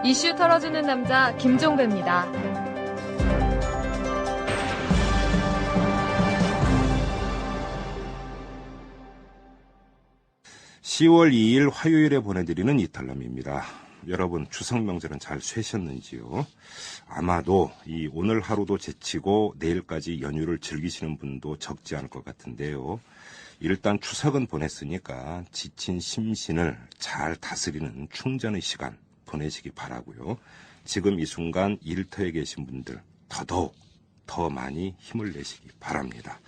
이슈 털어주는 남자 김종배입니다. 10월 2일 화요일에 보내드리는 이탈남입니다. 여러분 추석 명절은 잘 쇠셨는지요? 아마도 이 오늘 하루도 제치고 내일까지 연휴를 즐기시는 분도 적지 않을 것 같은데요. 일단 추석은 보냈으니까 지친 심신을 잘 다스리는 충전의 시간 보내시기 바라고요. 지금 이 순간 일터에 계신 분들 더더욱 더 많이 힘을 내시기 바랍니다.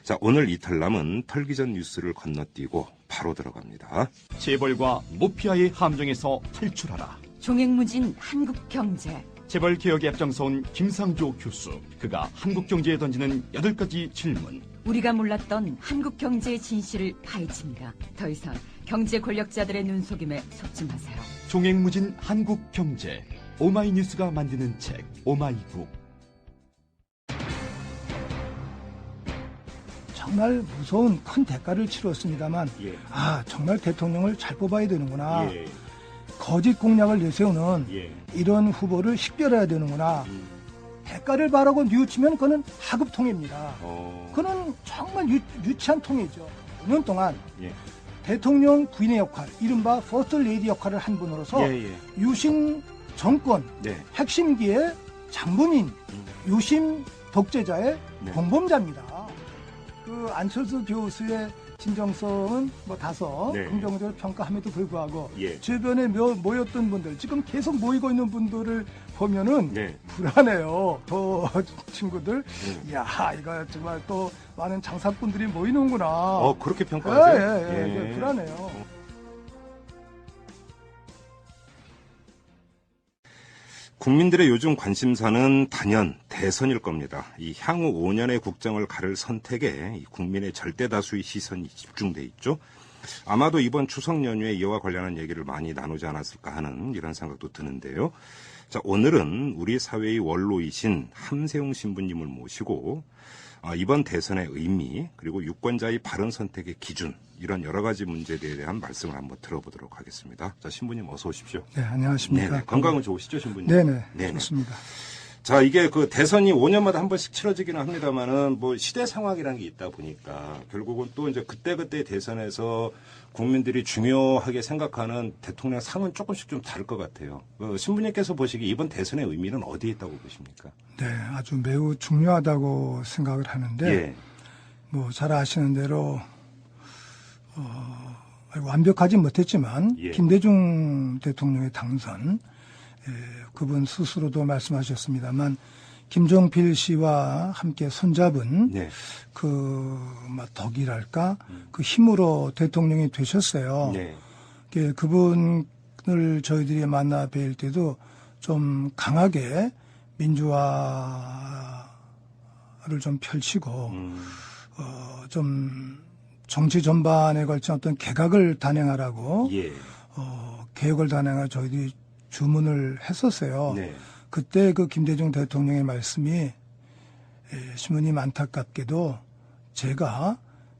자, 오늘 이탈남은 털기 전 뉴스를 건너뛰고 바로 들어갑니다. 재벌과 모피아의 함정에서 탈출하라. 종횡무진 한국경제. 재벌 개혁에 앞장서온 김상조 교수. 그가 한국경제에 던지는 8가지 질문. 우리가 몰랐던 한국경제의 진실을 파헤칩니다. 더 이상 경제 권력자들의 눈속임에 속지 마세요. 종횡무진 한국경제. 오마이뉴스가 만드는 책 오마이북. 정말 무서운 큰 대가를 치렀습니다만 정말 대통령을 잘 뽑아야 되는구나. 거짓 공약을 내세우는 이런 후보를 식별해야 되는구나. 대가를 바라고 뉘우치면 그는 하급통입니다. 그는 정말 유치한 통이죠. 5년 동안 대통령 부인의 역할, 이른바 퍼스트 레이디 역할을 한 분으로서 유신 정권 핵심기의 장본인, 유심 독재자의 공범자입니다. 그 안철수 교수의 진정성은 뭐 다소 긍정적으로 평가함에도 불구하고 주변에 모였던 분들, 지금 계속 모이고 있는 분들을 보면은 불안해요. 저 친구들, 이야 이거 정말 또 많은 장사꾼들이 모이는구나. 그렇게 평가하세요? 예, 불안해요. 국민들의 요즘 관심사는 단연 대선일 겁니다. 이 향후 5년의 국정을 가를 선택에 이 국민의 절대 다수의 시선이 집중돼 있죠. 아마도 이번 추석 연휴에 이와 관련한 얘기를 많이 나누지 않았을까 하는 이런 생각도 드는데요. 자, 오늘은 우리 사회의 원로이신 함세웅 신부님을 모시고 이번 대선의 의미, 그리고 유권자의 바른 선택의 기준, 이런 여러 가지 문제에 대한 말씀을 한번 들어보도록 하겠습니다. 자, 신부님 어서 오십시오. 네, 안녕하십니까. 네네, 건강은 좋으시죠, 신부님? 네네. 좋습니다. 자, 이게 그 대선이 5년마다 한 번씩 치러지기는 합니다만은 뭐 시대 상황이라는 게 있다 보니까 결국은 또 이제 그때그때 대선에서 국민들이 중요하게 생각하는 대통령 상은 조금씩 좀 다를 것 같아요. 신부님께서 보시기에 이번 대선의 의미는 어디에 있다고 보십니까? 네, 아주 매우 중요하다고 생각을 하는데, 뭐 잘 아시는 대로 완벽하지 못했지만 김대중 대통령의 당선, 그분 스스로도 말씀하셨습니다만 김종필 씨와 함께 손잡은 덕이랄까 그 힘으로 대통령이 되셨어요. 그분을 저희들이 만나 뵐 때도 좀 강하게 민주화를 좀 펼치고 좀 정치 전반에 걸친 어떤 개각을 단행하라고 개혁을 단행하라 저희들이 주문을 했었어요. 그때 그 김대중 대통령의 말씀이 신부님 안타깝게도 제가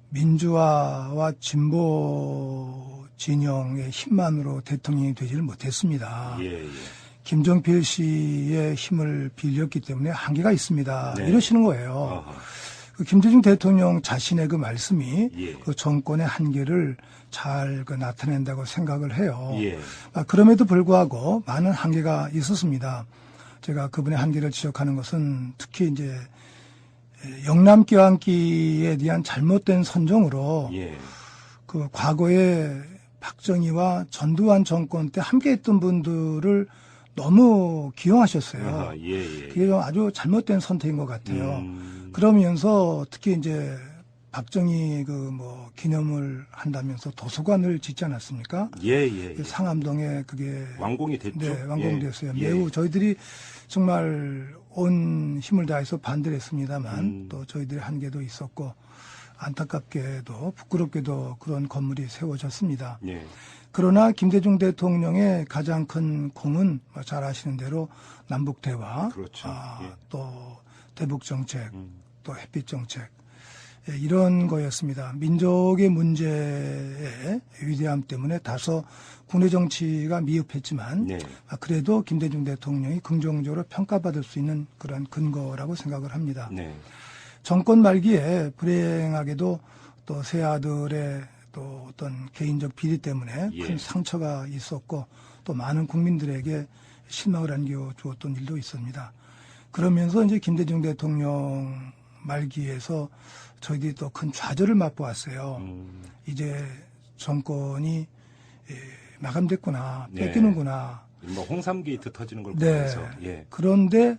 민주화와 진보 진영의 힘만으로 대통령이 되지를 못했습니다. 김종필 씨의 힘을 빌렸기 때문에 한계가 있습니다. 이러시는 거예요. 그 김대중 대통령 자신의 그 말씀이 그 정권의 한계를 잘 나타낸다고 생각을 해요. 그럼에도 불구하고 많은 한계가 있었습니다. 제가 그분의 한계를 지적하는 것은 특히 이제 영남교환기에 대한 잘못된 선정으로 그 과거에 박정희와 전두환 정권 때 함께했던 분들을 너무 기용하셨어요. 그게 아주 잘못된 선택인 것 같아요. 그러면서 특히 이제 박정희 기념을 한다면서 도서관을 짓지 않았습니까? 상암동에 그게 완공이 됐죠. 네, 완공됐어요. 매우 저희들이 정말 온 힘을 다해서 반대를 했습니다만 또 저희들의 한계도 있었고 안타깝게도 부끄럽게도 그런 건물이 세워졌습니다. 그러나 김대중 대통령의 가장 큰 공은 잘 아시는 대로 남북 대화, 또 대북 정책, 또 햇빛 정책 이런 거였습니다. 민족의 문제에 위대함 때문에 다소 국내 정치가 미흡했지만 네. 그래도 김대중 대통령이 긍정적으로 평가받을 수 있는 그런 근거라고 생각을 합니다. 네. 정권 말기에 불행하게도 또 새 아들의 또 어떤 개인적 비리 때문에 예. 큰 상처가 있었고 또 많은 국민들에게 실망을 안겨주었던 일도 있습니다. 그러면서 이제 김대중 대통령 말기에서 저희들이 또 큰 좌절을 맛보았어요. 이제 정권이 마감됐구나, 네. 뺏기는구나. 뭐 홍삼 게이트 터지는 걸 네. 보면서 예. 그런데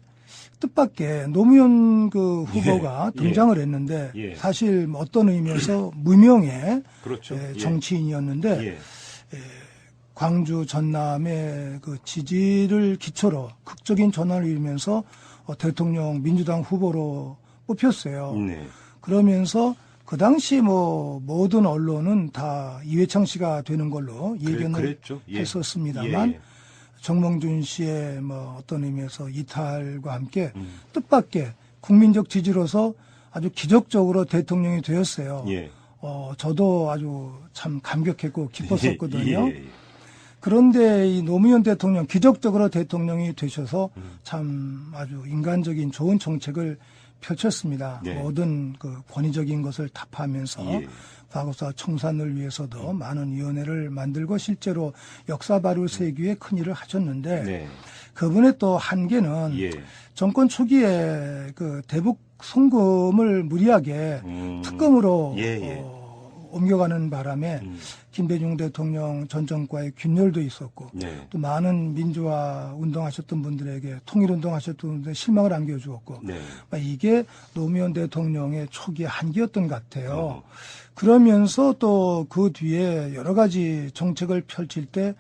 뜻밖의 노무현 그 후보가 예. 등장을 했는데 예. 사실 어떤 의미에서 무명의 그렇죠. 예. 정치인이었는데 예. 광주 전남의 그 지지를 기초로 극적인 전환을 이루면서 대통령 민주당 후보로 뽑혔어요. 네. 그러면서 그 당시 뭐 모든 언론은 다 이회창 씨가 되는 걸로 예견을 그랬죠. 예. 했었습니다만 예. 정몽준 씨의 뭐 어떤 의미에서 이탈과 함께 뜻밖의 국민적 지지로서 아주 기적적으로 대통령이 되었어요. 예. 저도 아주 참 감격했고 기뻤었거든요. 예. 그런데 이 노무현 대통령 기적적으로 대통령이 되셔서 참 아주 인간적인 좋은 정책을 펼쳤습니다. 네. 모든 그 권위적인 것을 타파하면서 예. 과거사 청산을 위해서도 많은 위원회를 만들고 실제로 역사 바로 세기 위해 큰 일을 하셨는데 네. 그분의 또 한계는 예. 정권 초기에 그 대북 송금을 무리하게 특검으로 예. 옮겨가는 바람에 김대중 대통령 전 정권과의 균열도 있었고 네. 또 많은 민주화 운동하셨던 분들에게 통일운동하셨던 분들에게 실망을 안겨주었고 네. 이게 노무현 대통령의 초기의 한계였던 것 같아요. 그러면서 또 그 뒤에 여러 가지 정책을 펼칠 때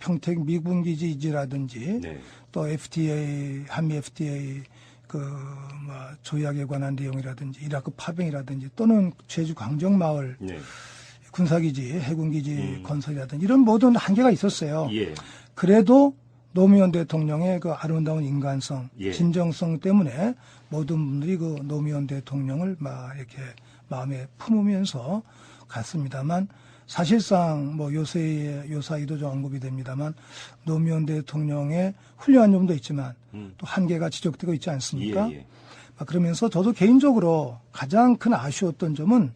평택 미군기지라든지 네. 또 FTA, 한미 FTA 조약에 관한 내용이라든지 이라크 파병이라든지 또는 제주 강정마을 네. 군사기지, 해군기지 건설이라든지 이런 모든 한계가 있었어요. 예. 그래도 노무현 대통령의 그 아름다운 인간성, 예. 진정성 때문에 모든 분들이 그 노무현 대통령을 이렇게 마음에 품으면서 갔습니다만 사실상 뭐 요사이도 좀 언급이 됩니다만 노무현 대통령의 훌륭한 점도 있지만 또 한계가 지적되고 있지 않습니까? 예. 그러면서 저도 개인적으로 가장 큰 아쉬웠던 점은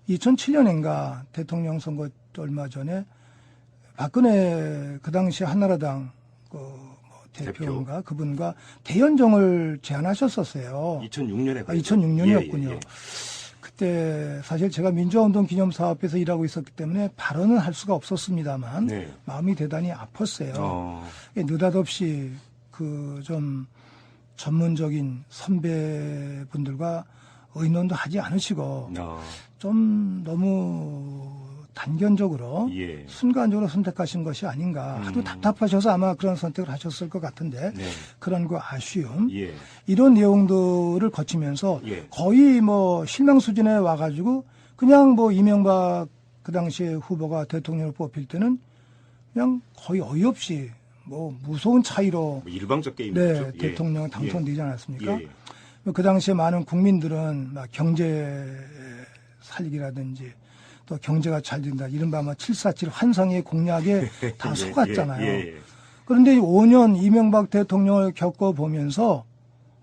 2007년인가 대통령 선거 얼마 전에 박근혜 그 당시 한나라당 대표인가 그분과 대연정을 제안하셨었어요. 2006년에 2006년이었군요. 예. 그때 사실 제가 민주화운동 기념사업에서 일하고 있었기 때문에 발언은 할 수가 없었습니다만 네. 마음이 대단히 아팠어요. 느닷없이 그 좀 전문적인 선배분들과 의논도 하지 않으시고 좀 너무 단견적으로 예. 순간적으로 선택하신 것이 아닌가 하도 답답하셔서 아마 그런 선택을 하셨을 것 같은데 네. 그런 그 아쉬움 예. 이런 내용들을 거치면서 예. 거의 뭐 실망 수준에 와가지고 그냥 뭐 이명박 그 당시에 후보가 대통령을 뽑힐 때는 그냥 거의 어이없이 뭐 무서운 차이로 일방적 게임이죠. 대통령 당선되지 않았습니까? 예. 그 당시에 많은 국민들은 막 경제 살리기라든지 또 경제가 잘 된다 이른바 747 환상의 공약에 다 속았잖아요. 예. 그런데 5년 이명박 대통령을 겪어보면서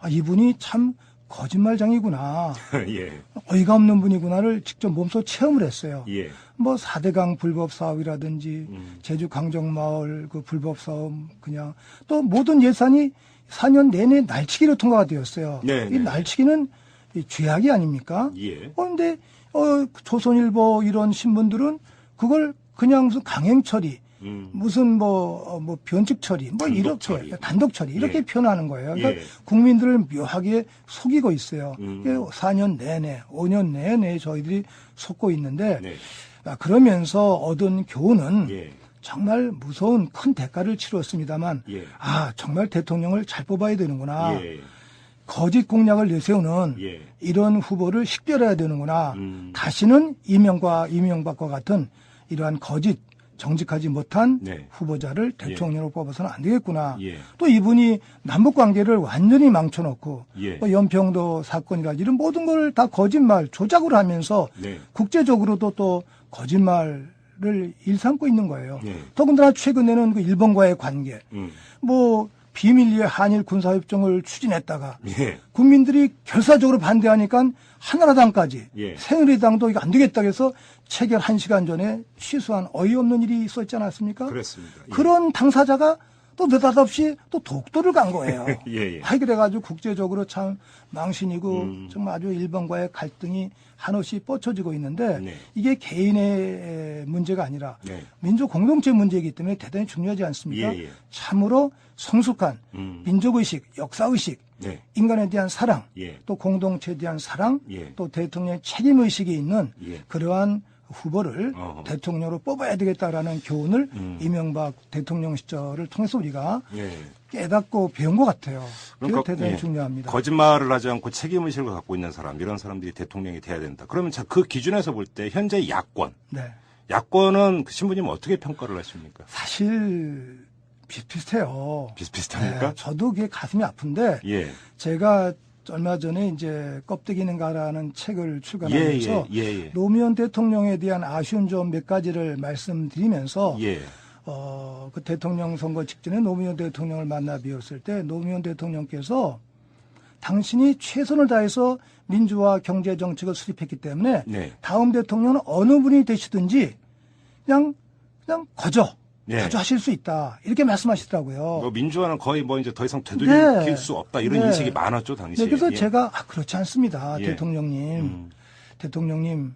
이분이 참 거짓말장이구나. 예. 어이가 없는 분이구나를 직접 몸소 체험을 했어요. 예. 뭐 4대강 불법 사업이라든지 제주 강정마을 그 불법 사업 그냥 또 모든 예산이 4년 내내 날치기로 통과가 되었어요. 네, 이 날치기는 이 죄악이 아닙니까? 예. 그런데 조선일보 이런 신문들은 그걸 그냥 무슨 강행 처리, 무슨 뭐 변칙 처리, 뭐 이렇게 단독 처리 이렇게 예. 표현하는 거예요. 그러니까 예. 국민들을 묘하게 속이고 있어요. 4년 내내, 5년 내내 저희들이 속고 있는데 네. 그러면서 얻은 교훈은 예. 정말 무서운 큰 대가를 치렀습니다만 예. 정말 대통령을 잘 뽑아야 되는구나. 예. 거짓 공약을 내세우는 예. 이런 후보를 식별해야 되는구나. 다시는 이명박과 같은 이러한 거짓 정직하지 못한 네. 후보자를 대통령으로 뽑아서는 안 되겠구나. 예. 또 이분이 남북 관계를 완전히 망쳐놓고 예. 뭐 연평도 사건이라든지 이런 모든 걸 다 거짓말 조작을 하면서 네. 국제적으로도 또 거짓말로 일삼고 있는 거예요. 예. 더군다나 최근에는 그 일본과의 관계, 뭐 비밀리에 한일 군사협정을 추진했다가 예. 국민들이 결사적으로 반대하니까 한나라당까지 예. 새누리당도 이거 안 되겠다 해서 체결 1시간 전에 취소한 어이없는 일이 있었지 않았습니까? 그렇습니다. 예. 그런 당사자가 또 느닷없이 또 독도를 간 거예요. 예, 예. 그래가지고 국제적으로 참 망신이고 정말 아주 일본과의 갈등이 한없이 뻗쳐지고 있는데 네. 이게 개인의 문제가 아니라 네. 민족 공동체 문제이기 때문에 대단히 중요하지 않습니까? 예, 예. 참으로 성숙한 민족의식, 역사의식, 네. 인간에 대한 사랑, 예. 또 공동체에 대한 사랑, 예. 또 대통령의 책임의식이 있는 예. 그러한 후보를 어허. 대통령으로 뽑아야 되겠다라는 교훈을 이명박 대통령 시절을 통해서 우리가 예. 깨닫고 배운 것 같아요. 그게 그러니까, 대단히 예. 중요합니다. 거짓말을 하지 않고 책임의식을 갖고 있는 사람, 이런 사람들이 대통령이 돼야 된다. 그러면 자, 그 기준에서 볼 때 현재 야권, 네. 야권은 그 신부님 어떻게 평가를 하십니까? 사실 비슷비슷해요. 비슷비슷합니까? 네, 저도 그게 가슴이 아픈데 예. 제가 얼마 전에 이제 껍데기는가라는 책을 출간하면서 예. 노무현 대통령에 대한 아쉬운 점 몇 가지를 말씀드리면서 예. 그 대통령 선거 직전에 노무현 대통령을 만나 뵈었을 때 노무현 대통령께서 당신이 최선을 다해서 민주화 경제 정책을 수립했기 때문에 네. 다음 대통령은 어느 분이 되시든지 그냥 예. 거저하실 수 있다 이렇게 말씀하시더라고요. 뭐 민주화는 거의 뭐 이제 더 이상 되돌릴 네. 수 없다 이런 네. 인식이 많았죠 당시에. 네, 그래서 예. 제가 그렇지 않습니다. 예. 대통령님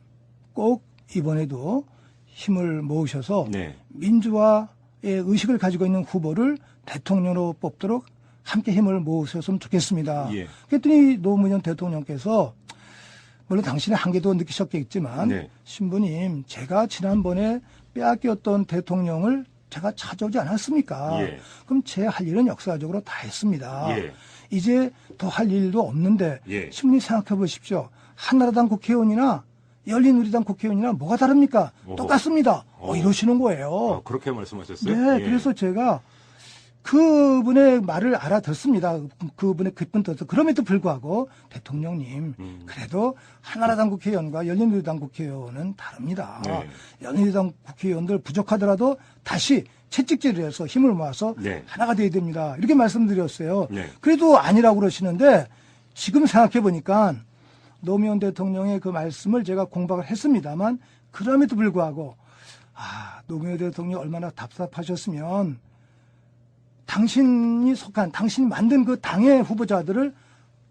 꼭 이번에도 힘을 모으셔서 네. 민주화의 의식을 가지고 있는 후보를 대통령으로 뽑도록 함께 힘을 모으셨으면 좋겠습니다. 예. 그랬더니 노무현 대통령께서 물론 당신의 한계도 느끼셨겠지만 네. 신부님 제가 지난번에 빼앗겼던 대통령을 제가 찾아오지 않았습니까? 예. 그럼 제 할 일은 역사적으로 다 했습니다. 예. 이제 더 할 일도 없는데 예. 신부님 생각해 보십시오. 한나라당 국회의원이나 열린우리당 국회의원이나 뭐가 다릅니까? 어허. 똑같습니다. 이러시는 거예요. 그렇게 말씀하셨어요? 네, 예. 그래서 제가 그분의 말을 알아듣습니다. 그분의 깊은 뜻을. 그럼에도 불구하고 대통령님 그래도 한나라당 국회의원과 열린우리당 국회의원은 다릅니다. 네. 열린우리당 국회의원들 부족하더라도 다시 채찍질을 해서 힘을 모아서 네. 하나가 돼야 됩니다. 이렇게 말씀드렸어요. 네. 그래도 아니라고 그러시는데 지금 생각해 보니까 노무현 대통령의 그 말씀을 제가 공박을 했습니다만 그럼에도 불구하고 노무현 대통령이 얼마나 답답하셨으면 당신이 만든 그 당의 후보자들을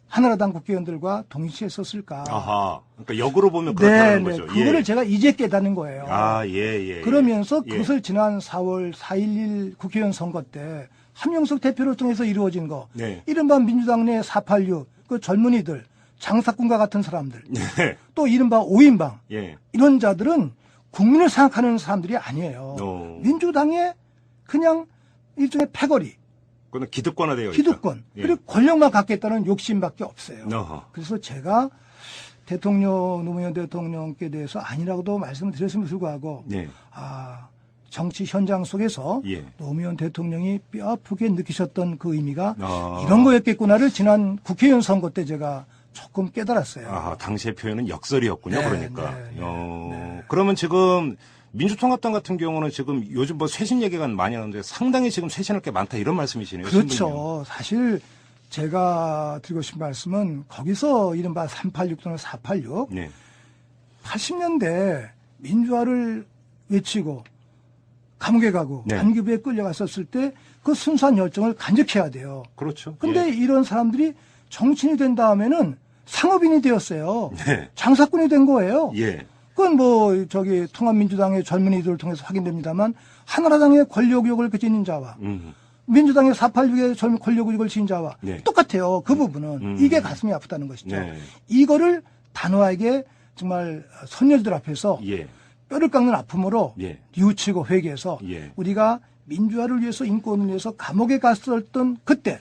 한나라당 국회의원들과 동시에 썼을까. 아하. 그러니까 역으로 보면 그렇다는 거죠. 그거를 예. 제가 이제 깨닫는 거예요. 예. 그러면서 예. 그것을 지난 4월 4.11 국회의원 선거 때 한명숙 대표를 통해서 이루어진 거. 네. 이른바 민주당 내 486, 그 젊은이들, 장사꾼과 같은 사람들. 네. 또 이른바 5인방. 예. 이런 자들은 국민을 생각하는 사람들이 아니에요. 민주당의 그냥 일종의 패거리. 그건 기득권화되어 있다. 기득권. 예. 그리고 권력만 갖겠다는 욕심밖에 없어요. 어허. 그래서 제가 노무현 대통령께 대해서 아니라고도 말씀을 드렸음에도 불구하고 예. 정치 현장 속에서 예. 노무현 대통령이 뼈아프게 느끼셨던 그 의미가 아. 이런 거였겠구나를 지난 국회의원 선거 때 제가 조금 깨달았어요. 당시의 표현은 역설이었군요. 네, 그러니까. 네. 그러면 지금 민주통합당 같은 경우는 지금 요즘 뭐 쇄신 얘기가 많이 나오는데 상당히 지금 쇄신할 게 많다 이런 말씀이시네요. 그렇죠. 신부님. 사실 제가 드리고 싶은 말씀은 거기서 이른바 386 또는 486 네. 80년대 민주화를 외치고 감옥에 가고 네. 안기부에 끌려갔었을 때 그 순수한 열정을 간직해야 돼요. 그렇죠. 근데 예. 이런 사람들이 정치인이 된 다음에는 상업인이 되었어요. 네. 장사꾼이 된 거예요. 예. 그건 통합민주당의 젊은이들을 통해서 확인됩니다만 한나라당의 권력욕을 지닌 자와 민주당의 486의 권력욕을 지닌 자와 네. 똑같아요. 그 부분은. 이게 가슴이 아프다는 것이죠. 네. 이거를 단호하게 정말 선열들 앞에서 예. 뼈를 깎는 아픔으로 예. 뉘우치고 회개해서 예. 우리가 민주화를 위해서 인권을 위해서 감옥에 갔었던 그때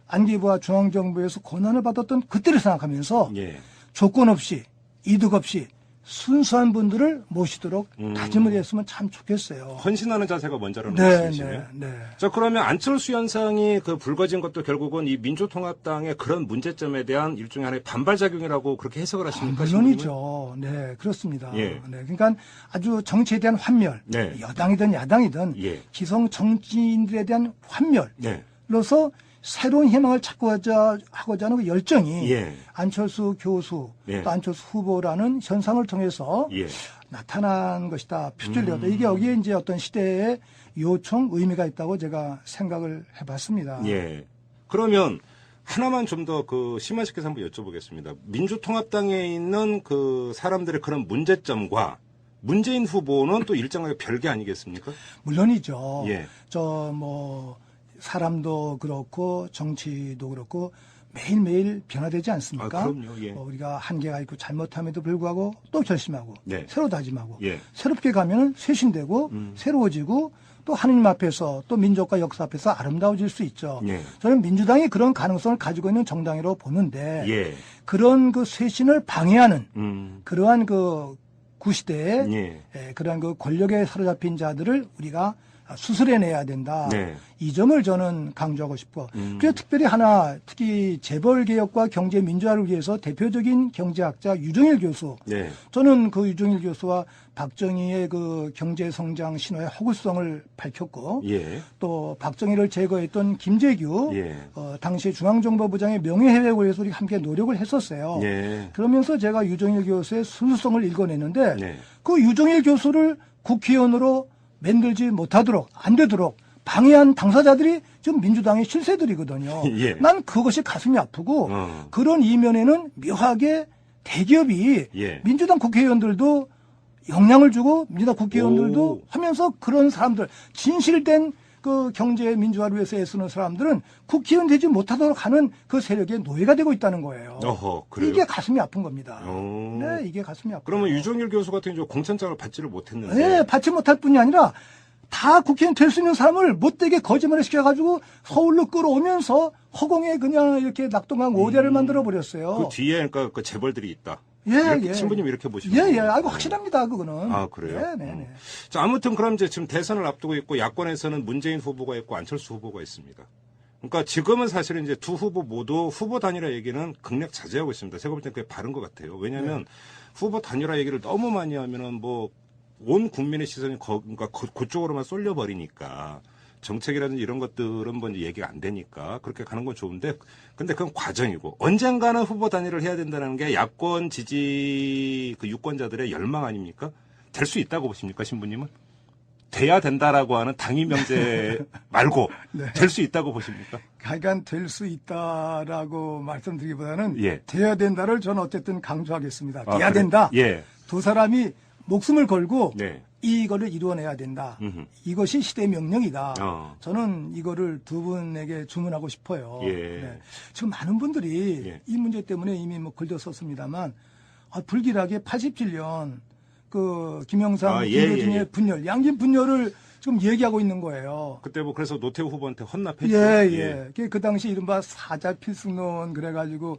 안기부와 중앙정부에서 고난을 받았던 그때를 생각하면서 예. 조건 없이 이득 없이 순수한 분들을 모시도록 다짐을 했으면 참 좋겠어요. 헌신하는 자세가 먼저라는 네, 말씀이시네요. 네, 네. 자, 그러면 안철수 현상이 그 불거진 것도 결국은 이 민주통합당의 그런 문제점에 대한 일종의 하나의 반발작용이라고 그렇게 해석을 하십니까? 물론이죠. 네, 그렇습니다. 예. 네, 그러니까 아주 정치에 대한 환멸, 네. 여당이든 야당이든 예. 기성 정치인들에 대한 환멸로서 네. 새로운 희망을 하고자 하는 그 열정이 예. 안철수 교수 예. 또 안철수 후보라는 현상을 통해서 예. 나타난 것이다. 표출되었다. 이게 여기에 이제 어떤 시대의 요청, 의미가 있다고 제가 생각을 해봤습니다. 예. 그러면 하나만 좀 더 그 심화시켜서 한번 여쭤보겠습니다. 민주통합당에 있는 그 사람들의 그런 문제점과 문재인 후보는 또 일정하게 별개 아니겠습니까? 물론이죠. 예. 사람도 그렇고 정치도 그렇고 매일매일 변화되지 않습니까? 아, 그럼요. 예. 우리가 한계가 있고 잘못함에도 불구하고 또 결심하고 네. 새로 다짐하고 예. 새롭게 가면은 쇄신되고 새로워지고 또 하느님 앞에서 또 민족과 역사 앞에서 아름다워질 수 있죠. 예. 저는 민주당이 그런 가능성을 가지고 있는 정당이라고 보는데 예. 그런 그 쇄신을 방해하는 그러한 그 구시대에 예. 그러한 그 권력에 사로잡힌 자들을 우리가 수술해내야 된다. 네. 이 점을 저는 강조하고 싶고 그래서 특별히 특히 재벌개혁과 경제민주화를 위해서 대표적인 경제학자 유정일 교수 네. 저는 그 유정일 교수와 박정희의 그 경제성장 신화의 허구성을 밝혔고 예. 또 박정희를 제거했던 김재규 예. 당시 중앙정보부장의 명예회복을 위해서 우리가 함께 노력을 했었어요. 예. 그러면서 제가 유정일 교수의 순수성을 읽어내는데 네. 그 유정일 교수를 국회의원으로 만들지 못하도록 안 되도록 방해한 당사자들이 지금 민주당의 실세들이거든요. 예. 난 그것이 가슴이 아프고 그런 이면에는 묘하게 대기업이 예. 민주당 국회의원들도 영향을 주고 민주당 국회의원들도 오. 하면서 그런 사람들 진실된 그 경제 민주화를 위해서 애쓰는 사람들은 국회의원 되지 못하도록 하는 그 세력의 노예가 되고 있다는 거예요. 어허, 그래요? 이게 가슴이 아픈 겁니다. 오. 네, 이게 가슴이 아픈 그러면 거예요. 유정일 교수 같은 경우 공천장을 받지를 못했는데. 네, 받지 못할 뿐이 아니라 다 국회의원 될 수 있는 사람을 못되게 거짓말을 시켜가지고 서울로 끌어오면서 허공에 그냥 이렇게 낙동강 5대를 만들어버렸어요. 그 뒤에 그러니까 그 재벌들이 있다. 예, 이렇게 예. 신부님 이렇게 보시면 예, 예. 아이고, 확실합니다, 그거는. 아, 그래요? 네, 네, 네. 자, 아무튼 그럼 이제 지금 대선을 앞두고 있고 야권에서는 문재인 후보가 있고 안철수 후보가 있습니다. 그러니까 지금은 사실은 이제 두 후보 모두 후보 단일화 얘기는 극력 자제하고 있습니다. 제가 볼 때는 그게 바른 것 같아요. 왜냐하면 후보 단일화 얘기를 너무 많이 하면은 뭐 온 국민의 시선이 그러니까 그쪽으로만 쏠려버리니까 정책이라든지 이런 것들은 뭐 얘기가 안 되니까 그렇게 가는 건 좋은데 근데 그건 과정이고 언젠가는 후보 단일을 해야 된다는 게 야권 지지 그 유권자들의 열망 아닙니까? 될 수 있다고 보십니까, 신부님은? 돼야 된다라고 하는 당위 명제 말고 네. 될 수 있다고 보십니까? 하여간 될 수 있다라고 말씀드리기보다는 예. 돼야 된다를 저는 어쨌든 강조하겠습니다. 아, 돼야 그래? 된다. 예. 두 사람이 목숨을 걸고 네. 이거를 이루어내야 된다. 음흠. 이것이 시대 명령이다. 어. 저는 이거를 두 분에게 주문하고 싶어요. 예. 네. 지금 많은 분들이 예. 이 문제 때문에 이미 뭐 글도 썼습니다만 불길하게 87년 그 김영삼, 아, 예, 김대중의 예. 분열, 양진 분열을 지금 얘기하고 있는 거예요. 그때 뭐 그래서 노태우 후보한테 헌납했죠. 예, 예. 그 당시 이른바 사자 필승론 그래가지고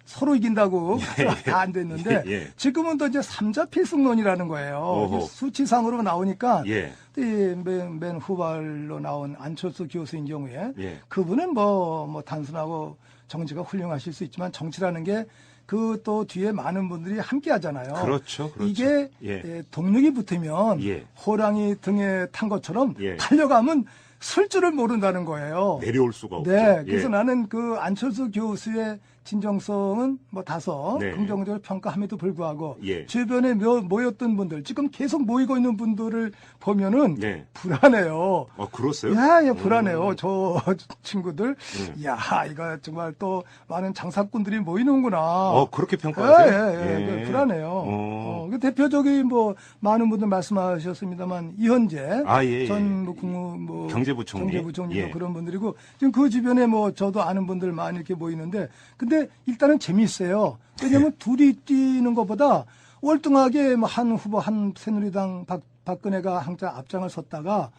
서로 이긴다고 다 안 됐는데 예. 지금은 또 이제 삼자 필승론이라는 거예요. 어허. 이게 수치상으로 나오니까 예. 맨 후발로 나온 안철수 교수인 경우에 예. 그분은 뭐 단순하고 정치가 훌륭하실 수 있지만 정치라는 게 그 또 뒤에 많은 분들이 함께 하잖아요. 그렇죠. 그렇죠. 이게 예. 동력이 붙으면 예. 호랑이 등에 탄 것처럼 예. 달려가면 쓸 줄을 모른다는 거예요. 내려올 수가 없죠. 네, 그래서 예. 나는 그 안철수 교수의 진정성은 뭐 다소 네. 긍정적으로 평가함에도 불구하고 예. 주변에 모였던 분들 지금 계속 모이고 있는 분들을 보면은 네. 불안해요. 그렇어요? 예, 불안해요. 저 친구들. 야, 이거 정말 또 많은 장사꾼들이 모이는구나. 그렇게 평가하세요? 예. 불안해요. 그 대표적인 뭐 많은 분들 말씀하셨습니다만 이현재 예. 전 경제부총리. 경제부총리도 예. 그런 분들이고 지금 그 주변에 뭐 저도 아는 분들 많이 이렇게 모이는데 근데 일단은 재미있어요. 왜냐하면 둘이 뛰는 것보다 월등하게 뭐 한 후보 한 새누리당 박근혜가 항상 앞장을 섰다가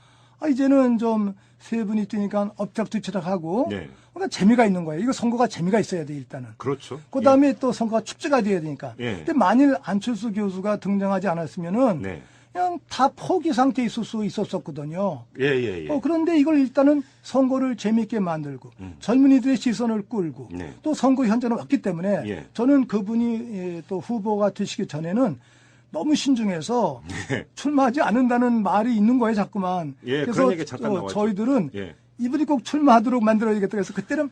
이제는 좀 세 분이 뛰니까 엎치락뒤치락하고 네. 그러니까 재미가 있는 거예요. 이거 선거가 재미가 있어야 돼 일단은. 그렇죠. 그다음에 또 선거가 축제가 돼야 되니까. 예. 근데 만일 안철수 교수가 등장하지 않았으면은 네. 그냥 다 포기 상태에 있을 수 있었었거든요. 예. 그런데 이걸 일단은 선거를 재미있게 만들고 젊은이들의 시선을 끌고 네. 또 선거 현장에 왔기 때문에 예. 저는 그분이 또 후보가 되시기 전에는 너무 신중해서 예. 출마하지 않는다는 말이 있는 거예요, 자꾸만. 예, 그래서 그런 얘기 잠깐 나왔죠. 저희들은 예. 이분이 꼭 출마하도록 만들어야겠다. 그래서 그때는 막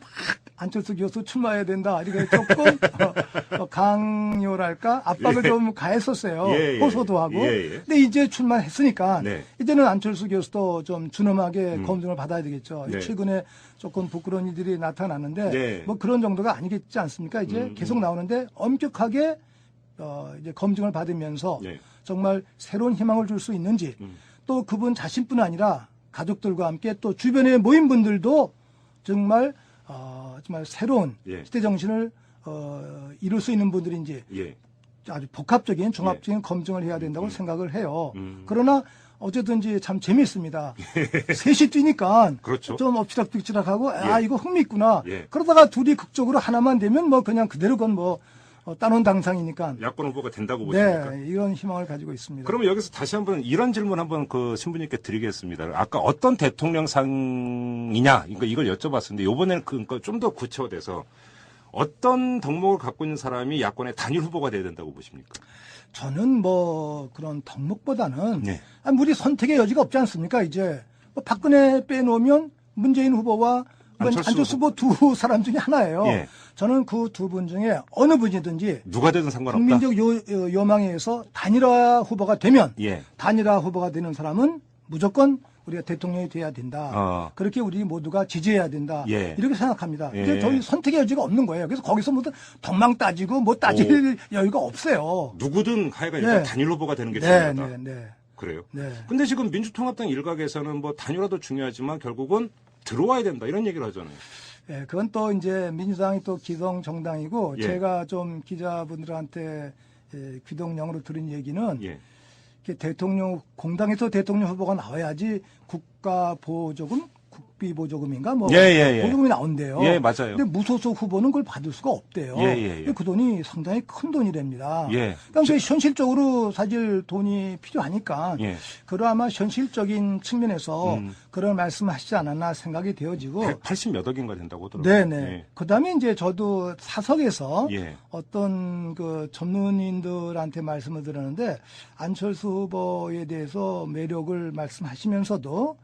안철수 교수 출마해야 된다. 이렇게 조금 강요랄까 압박을 예. 좀 가했었어요. 예. 호소도 하고. 예. 근데 이제 출마했으니까 네. 이제는 안철수 교수도 좀 준엄하게 검증을 받아야 되겠죠. 네. 최근에 조금 부끄러운 일들이 나타나는데 네. 뭐 그런 정도가 아니겠지 않습니까? 이제 계속 나오는데 엄격하게 이제 검증을 받으면서 네. 정말 새로운 희망을 줄 수 있는지 또 그분 자신뿐 아니라 가족들과 함께 또 주변의 모임분들도 정말 정말 새로운 예. 시대 정신을 이룰 수 있는 분들인지 예. 아주 복합적인 종합적인 검증을 해야 된다고 생각을 해요. 음. 그러나 어쨌든지 참 재미있습니다. 셋이 뛰니까 그렇죠. 좀 엎치락뒤치락하고 예. 이거 흥미있구나. 예. 그러다가 둘이 극적으로 하나만 되면 뭐 그냥 그대로 건 뭐 따놓은 당상이니까. 야권 후보가 된다고 보십니까? 네, 이런 희망을 가지고 있습니다. 그러면 여기서 다시 한번 이런 질문 한번 그 신부님께 드리겠습니다. 아까 어떤 대통령상이냐 이걸 여쭤봤었는데 이번에는 그러니까 좀 더 구체화돼서 어떤 덕목을 갖고 있는 사람이 야권의 단일 후보가 돼야 된다고 보십니까? 저는 뭐 그런 덕목보다는 네. 우리 선택의 여지가 없지 않습니까? 이제 뭐 박근혜 빼놓으면 문재인 후보와 안철수 후보 두 사람 중에 하나예요. 예. 저는 그 두 분 중에 어느 분이든지 누가 되든 상관없다. 국민적 요망에 의해서 단일화 후보가 되면 예. 단일화 후보가 되는 사람은 무조건 우리가 대통령이 돼야 된다. 그렇게 우리 모두가 지지해야 된다. 예. 이렇게 생각합니다. 예. 그래서 저희 선택의 여지가 없는 거예요. 그래서 거기서 무슨 덕망 따지고 뭐 따질 여유가 없어요. 누구든 하여간 일단 네. 단일 후보가 되는 게 네, 중요하다. 네. 그래요. 네. 근데 지금 민주통합당 일각에서는 뭐 단일화도 중요하지만 결국은 들어와야 된다 이런 얘기를 하잖아요. 예, 그건 또 이제 민주당이 또 기성 정당이고 예. 제가 좀 기자분들한테 귀동령으로 들은 얘기는 예. 공당에서 대통령 후보가 나와야지 국가 보조금, 국비 보조금인가 뭐 예. 보조금이 나온대요. 예, 맞아요. 근데 무소속 후보는 그걸 받을 수가 없대요. 예. 근데 그 돈이 상당히 큰 돈이랍니다. 예. 그러니까 현실적으로 사실 돈이 필요하니까 예. 그런 아마 현실적인 측면에서 그런 말씀하시지 않았나 생각이 되어지고 180 몇 억인가 된다고 하더라고요. 네네. 예. 그 다음에 이제 저도 사석에서 예. 어떤 그 전문인들한테 말씀을 드렸는데 안철수 후보에 대해서 매력을 말씀하시면서도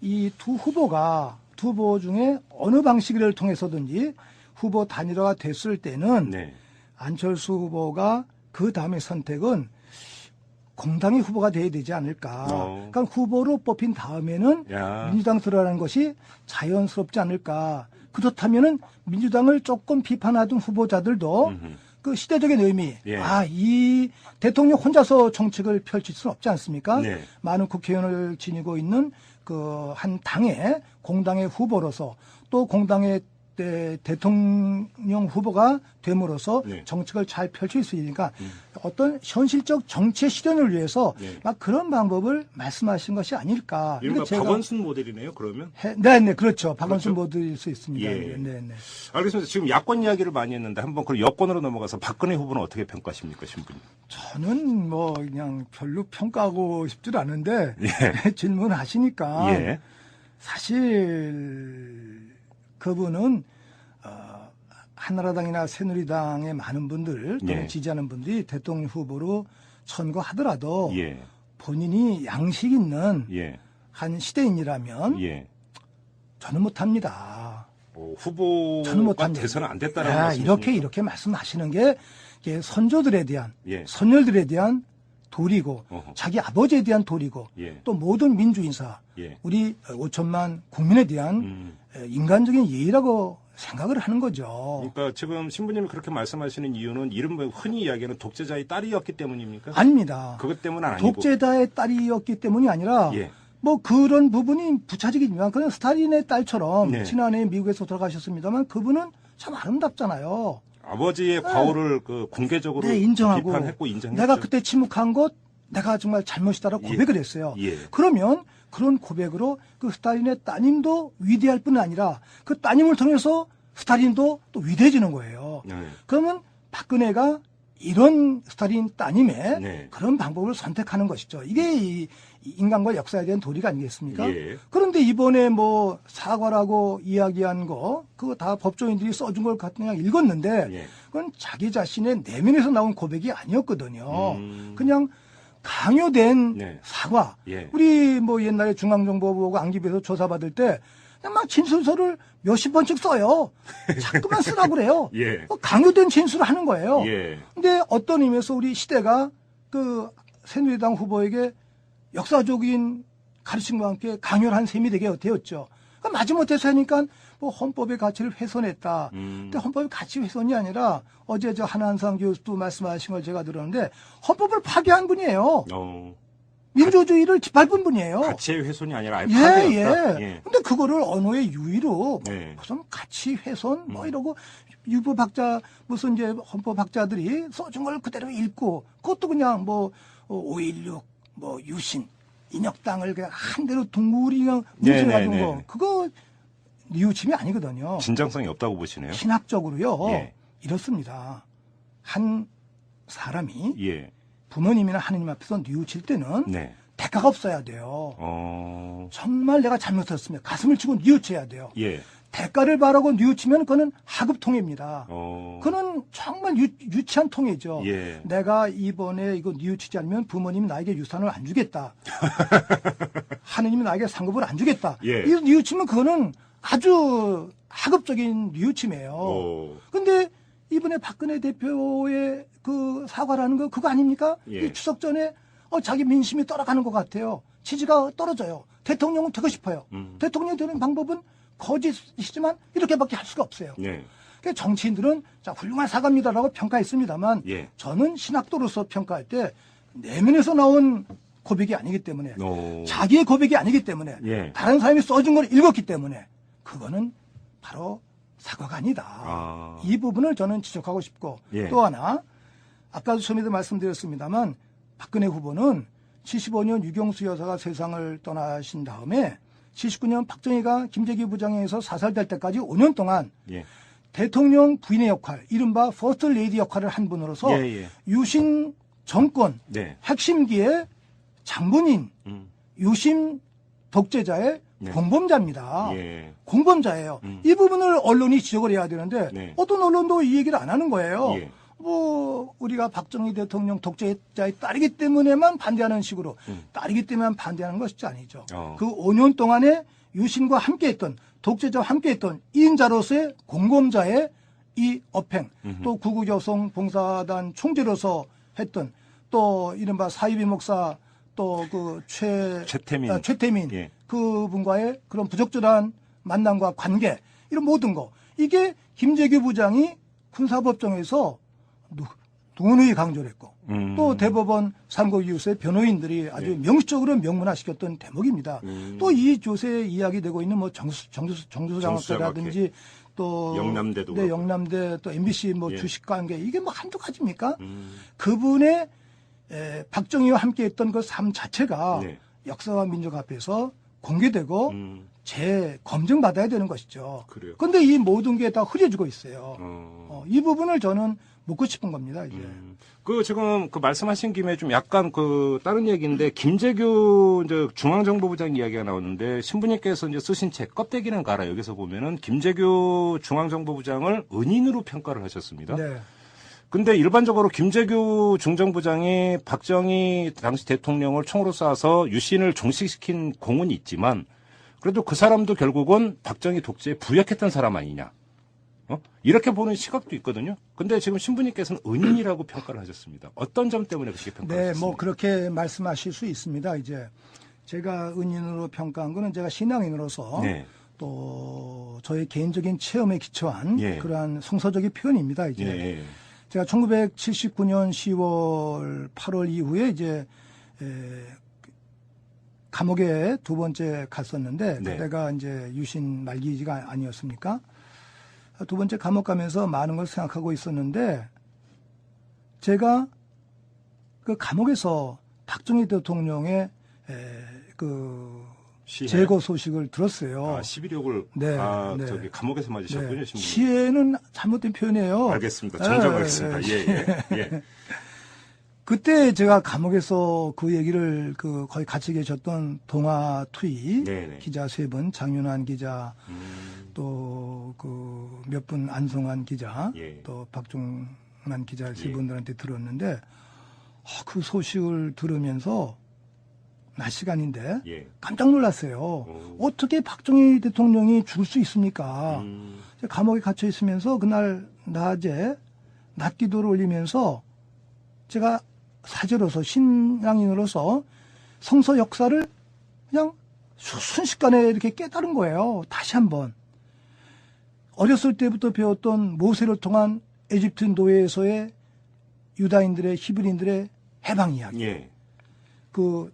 이 두 후보 중에 어느 방식을 통해서든지 후보 단일화가 됐을 때는 네. 안철수 후보가 그 다음에 선택은 공당의 후보가 돼야 되지 않을까. 그러니까 후보로 뽑힌 다음에는 야. 민주당 들어가는 것이 자연스럽지 않을까. 그렇다면은 민주당을 조금 비판하던 후보자들도 그 시대적인 의미, 예. 이 대통령 혼자서 정책을 펼칠 수는 없지 않습니까? 네. 많은 국회의원을 지니고 있는 그 한 당의 공당의 후보로서 또 공당의 대통령 후보가 됨으로써 네. 정책을 잘 펼칠 수 있으니까 어떤 현실적 정치의 실현을 위해서 네. 막 그런 방법을 말씀하신 것이 아닐까. 이른바 제가 박원순 모델이네요, 그러면? 네, 그렇죠. 박원순 그렇죠? 모델일 수 있습니다. 예. 네. 알겠습니다. 지금 야권 이야기를 많이 했는데 한번 그 여권으로 넘어가서 박근혜 후보는 어떻게 평가하십니까, 신부님? 저는 뭐 그냥 별로 평가하고 싶질 않은데 예. 질문하시니까 예. 사실 그분은 한나라당이나 새누리당의 많은 분들 또는 예. 지지하는 분들이 대통령 후보로 선거하더라도 예. 본인이 양식 있는 예. 한 시대인이라면 예. 저는 못합니다. 저는 후보가 못합니다. 돼서는 안 됐다는 말씀이십니까? 이렇게 말씀하시는 게 이게 선조들에 대한 예. 선열들에 대한 도리고 어허. 자기 아버지에 대한 도리고 예. 또 모든 민주인사 예. 우리 5천만 국민에 대한 인간적인 예의라고 생각을 하는 거죠. 그러니까 지금 신부님이 그렇게 말씀하시는 이유는 이른바 흔히 이야기하는 독재자의 딸이었기 때문입니까? 아닙니다. 그것 때문은 아니고. 독재자의 딸이었기 때문이 아니라 예. 뭐 그런 부분이 부차적이지만 그런 스탈린의 딸처럼 네. 지난해 미국에서 돌아가셨습니다만 그분은 참 아름답잖아요. 아버지의 과오를 그 공개적으로 네, 인정하고 비판했고 인정했죠. 내가 그때 침묵한 것 내가 정말 잘못이다라고 예. 고백을 했어요. 예. 그러면 그런 고백으로 그 스탈린의 따님도 위대할 뿐 아니라 그 따님을 통해서 스탈린도 또 위대해지는 거예요. 네. 그러면 박근혜가 이런 스탈린 따님의 네. 그런 방법을 선택하는 것이죠. 이게 이 인간과 역사에 대한 도리가 아니겠습니까? 예. 그런데 이번에 뭐 사과라고 이야기한 거 그거 다 법조인들이 써준 걸 그냥 읽었는데 예. 그건 자기 자신의 내면에서 나온 고백이 아니었거든요. 음. 그냥 강요된 네. 사과. 예. 우리 뭐 옛날에 중앙정보부하고 안기부에서 조사받을 때 그냥 막 진술서를 몇십 번씩 써요. 자꾸만 쓰라고 그래요. 예. 강요된 진술을 하는 거예요. 예. 근데 어떤 의미에서 우리 시대가 그 새누리당 후보에게 역사적인 가르침과 함께 강요를 한 셈이 되게 되었죠. 그러니까 마지못해서 하니까 뭐 헌법의 가치를 훼손했다. 근데 헌법의 가치 훼손이 아니라 어제 저 한한상 교수도 말씀하신 걸 제가 들었는데 헌법을 파괴한 분이에요. 민주주의를 짓밟은 분이에요. 가치의 훼손이 아니라 아예 예, 파괴였다. 예. 근데 그거를 언어의 유의로 네. 무슨 가치 훼손 뭐 이러고 유보학자 무슨 이제 헌법학자들이 써준 걸 그대로 읽고 그것도 그냥 뭐 5.16 뭐 유신 인혁당을 그냥 한 대로 둥글이 그냥 뭉쳐가지고 네, 네, 거 네. 그거 뉘우침이 아니거든요. 진정성이 없다고 보시네요. 신학적으로요. 예. 이렇습니다. 한 사람이 예. 부모님이나 하느님 앞에서 뉘우칠 때는 네. 대가가 없어야 돼요. 정말 내가 잘못했으면 가슴을 치고 뉘우쳐야 돼요. 예. 대가를 바라고 뉘우치면 그거는 하급통해입니다. 그거는 정말 유치한 통해죠. 예. 내가 이번에 이거 뉘우치지 않으면 부모님이 나에게 유산을 안 주겠다. 하느님이 나에게 상급을 안 주겠다. 예. 이 뉘우치면 그거는 아주 하급적인 뉘우침이에요. 근데 이번에 박근혜 대표의 그 사과라는 거 그거 아닙니까? 예. 이 추석 전에 자기 민심이 떠나가는 것 같아요. 지지가 떨어져요. 대통령은 되고 싶어요. 대통령 되는 방법은 거짓이지만 이렇게밖에 할 수가 없어요. 네. 그러니까 정치인들은 자 훌륭한 사과입니다라고 평가했습니다만 예. 저는 신학도로서 평가할 때 내면에서 나온 고백이 아니기 때문에 오. 자기의 고백이 아니기 때문에 예. 다른 사람이 써준 걸 읽었기 때문에 그거는 바로 사과가 아니다. 아. 이 부분을 저는 지적하고 싶고 예. 또 하나 아까도 처음에도 말씀드렸습니다만 박근혜 후보는 75년 유경수 여사가 세상을 떠나신 다음에 79년 박정희가 김재규 부장에서 사살될 때까지 5년 동안 예. 대통령 부인의 역할, 이른바 퍼스트 레이디 역할을 한 분으로서 예. 유신 정권 네. 핵심기의 장본인, 유신 독재자의 네. 공범자입니다. 예. 공범자예요. 이 부분을 언론이 지적을 해야 되는데 네. 어떤 언론도 이 얘기를 안 하는 거예요. 예. 뭐 우리가 박정희 대통령 독재자의 딸이기 때문에만 반대하는 식으로 딸이기 때문에만 반대하는 것이 아니죠. 그 5년 동안에 유신과 함께했던 독재자와 함께했던 인자로서의 공범자의 이 업행 또 구국여성 봉사단 총재로서 했던 또 이른바 사이비 목사 또 그 최태민 예. 그분과의 그런 부적절한 만남과 관계 이런 모든 거 이게 김재규 부장이 군사법정에서 누누이 강조를 했고 또 대법원 상고이웃의 변호인들이 아주 예. 명시적으로 명문화시켰던 대목입니다. 또 이 조세 이야기되고 있는 뭐 정주수 장학회라든지 또 영남대도 네, 그렇고. 영남대 또 MBC 뭐 예. 주식 관계 이게 뭐 한두 가지입니까? 그분의 박정희와 함께했던 그 삶 자체가 네. 역사와 민족 앞에서 공개되고 재검증받아야 되는 것이죠. 그래요. 그런데 이 모든 게 다 흐려지고 있어요. 이 부분을 저는 묻고 싶은 겁니다. 이제. 지금 말씀하신 김에 좀 약간 다른 얘기인데 김재규 이제 중앙정보부장 이야기가 나오는데 신부님께서 이제 쓰신 책 껍데기는 가라 여기서 보면은 김재규 중앙정보부장을 은인으로 평가를 하셨습니다. 네. 근데 일반적으로 김재규 중정부장이 박정희 당시 대통령을 총으로 쏴서 유신을 종식시킨 공은 있지만 그래도 그 사람도 결국은 박정희 독재에 부역했던 사람 아니냐. 이렇게 보는 시각도 있거든요. 근데 지금 신부님께서는 은인이라고 평가를 하셨습니다. 어떤 점 때문에 그렇게 평가하셨습니까? 네, 뭐 그렇게 말씀하실 수 있습니다. 이제 제가 은인으로 평가한 거는 제가 신앙인으로서 네. 또 저의 개인적인 체험에 기초한 예. 그러한 성서적인 표현입니다. 이제 예. 제가 1979년 10월, 8월 이후에 이제 감옥에 두 번째 갔었는데 네. 그때가 이제 유신 말기가 아니었습니까? 두 번째 감옥 가면서 많은 걸 생각하고 있었는데 제가 그 감옥에서 박정희 대통령의 그 제거 소식을 들었어요. 11억을 네, 저기 감옥에서 맞으셨군요, 네. 신부님. 시해는 잘못된 표현이에요. 알겠습니다. 정정하겠습니다. 네. 예. 그때 제가 감옥에서 그 얘기를 거의 같이 계셨던 동아투이 네네. 기자 3분, 장윤환 기자, 또 몇 분 안성환 기자, 예. 또 박종만 기자 세 예. 분들한테 들었는데 그 소식을 들으면서 낮 시간인데 예. 깜짝 놀랐어요. 어떻게 박정희 대통령이 죽을 수 있습니까? 제가 감옥에 갇혀 있으면서 그날 낮에 낮기도를 올리면서 제가 사제로서 신앙인으로서 성서 역사를 그냥 순식간에 이렇게 깨달은 거예요. 다시 한번. 어렸을 때부터 배웠던 모세를 통한 에집트 노예에서의 유다인들의 히브리인들의 해방 이야기. 예. 그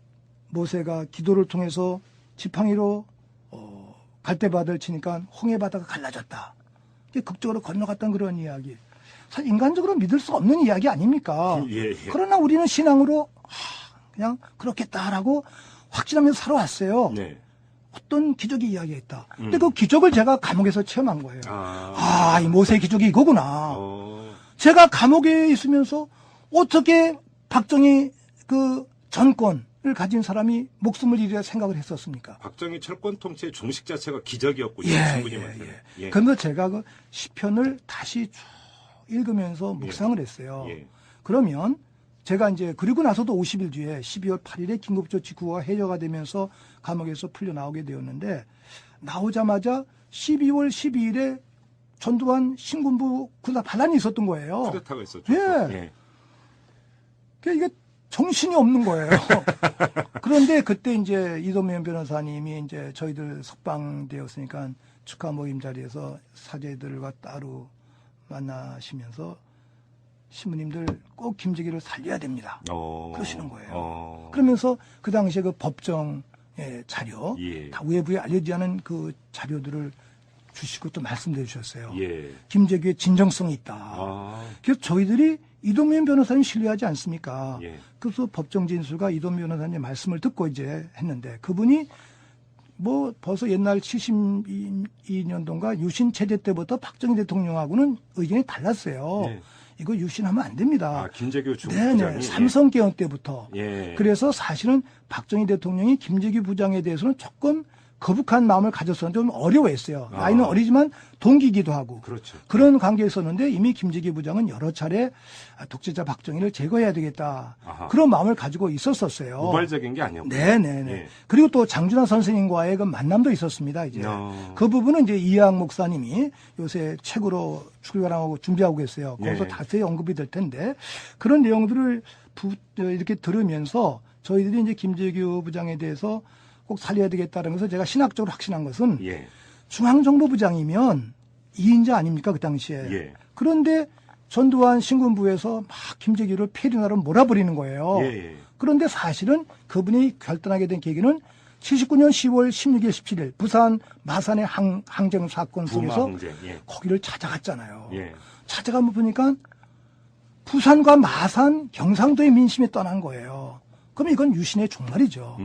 모세가 기도를 통해서 지팡이로 갈대바다를 치니까 홍해바다가 갈라졌다. 이게 극적으로 건너갔던 그런 이야기. 사실 인간적으로 믿을 수 없는 이야기 아닙니까? 예. 그러나 우리는 신앙으로 그냥 그렇겠다라고 확신하면서 살아왔어요. 네. 어떤 기적이 이야기했다. 근데 그 기적을 제가 감옥에서 체험한 거예요. 아, 이 모세 기적이 이거구나. 어, 제가 감옥에 있으면서 어떻게 박정희 그 전권을 가진 사람이 목숨을 잃어야 생각을 했었습니까? 박정희 철권 통치의 종식 자체가 기적이었군요. 신부님한테는. 예. 그런데 제가 그 시편을 다시 쭉 읽으면서 묵상을 했어요. 예. 그러면 제가 이제 그리고 나서도 50일 뒤에 12월 8일에 긴급조치 9호가 해제가 되면서 감옥에서 풀려 나오게 되었는데 나오자마자 12월 12일에 전두환 신군부 군사 반란이 있었던 거예요. 쿠데타가 있었죠. 예. 그러니까 이게 정신이 없는 거예요. 그런데 그때 이제 이도면 변호사님이 이제 저희들 석방되었으니까 축하 모임 자리에서 사제들과 따로 만나시면서 신부님들 꼭 김재기를 살려야 됩니다. 그러시는 거예요. 그러면서 그 당시에 그 법정 자료, 예. 다 외부에 알려지지 않은 그 자료들을 주시고 또 말씀해 주셨어요. 예. 김재규의 진정성이 있다. 그래서 저희들이 이도면 변호사님 신뢰하지 않습니까? 예. 그래서 법정 진술과 이도면 변호사님 말씀을 듣고 이제 했는데 그분이 뭐 벌써 옛날 72년도인가 유신 체제 때부터 박정희 대통령하고는 의견이 달랐어요. 네. 이거 유신하면 안 됩니다. 김재규 중부장이. 네네. 삼성 개헌 때부터. 예. 그래서 사실은 박정희 대통령이 김재규 부장에 대해서는 조금 거북한 마음을 가졌었는데 좀 어려워했어요. 나이는 어리지만 동기이기도 하고. 그렇죠. 그런 관계에 있었는데 이미 김재규 부장은 여러 차례 독재자 박정희를 제거해야 되겠다. 그런 마음을 가지고 있었었어요. 우발적인 게 아니었고. 네네네. 예. 그리고 또 장준하 선생님과의 그 만남도 있었습니다. 이제 그 부분은 이제 이해학 목사님이 요새 책으로 출간하고 준비하고 계세요. 거기서 예. 자세히 언급이 될 텐데 그런 내용들을 이렇게 들으면서 저희들이 이제 김재규 부장에 대해서 꼭 살려야 되겠다는 것을 제가 신학적으로 확신한 것은 예. 중앙정보부장이면 2인자 아닙니까 그 당시에. 예. 그런데 전두환 신군부에서 막 김재규를 폐륜하러 몰아버리는 거예요. 예. 그런데 사실은 그분이 결단하게 된 계기는 79년 10월 16일 17일 부산 마산의 항쟁 사건 속에서 항쟁. 예. 거기를 찾아갔잖아요. 예. 찾아가면 보니까 부산과 마산 경상도의 민심이 떠난 거예요. 그럼 이건 유신의 종말이죠.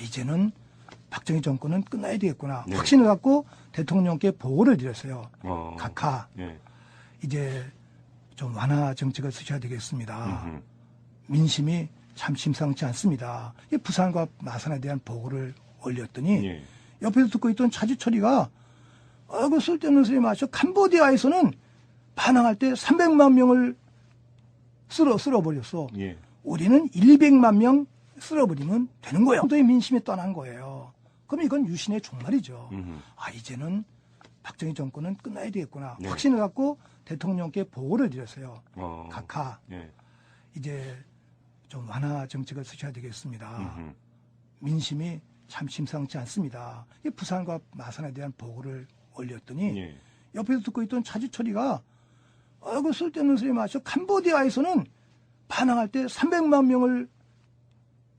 이제는 박정희 정권은 끝나야 되겠구나. 네. 확신을 갖고 대통령께 보고를 드렸어요. 각하, 예. 이제 좀 완화 정책을 쓰셔야 되겠습니다. 민심이 참 심상치 않습니다. 이 부산과 마산에 대한 보고를 올렸더니 예. 옆에서 듣고 있던 차주철이가 그 쓸데없는 소리 마셔. 캄보디아에서는 반항할 때 300만 명을 쓸어버렸어. 예. 우리는 200만 명 쓸어버리면 되는 거예요. 도의 민심이 떠난 거예요. 그럼 이건 유신의 종말이죠. 이제는 박정희 정권은 끝나야 되겠구나. 네. 확신을 갖고 대통령께 보고를 드렸어요. 각하, 예. 이제 좀 완화 정책을 쓰셔야 되겠습니다. 민심이 참 심상치 않습니다. 이 부산과 마산에 대한 보고를 올렸더니 예. 옆에서 듣고 있던 차주철이가 그 쓸데없는 소리 마셔. 캄보디아에서는 반항할 때 300만 명을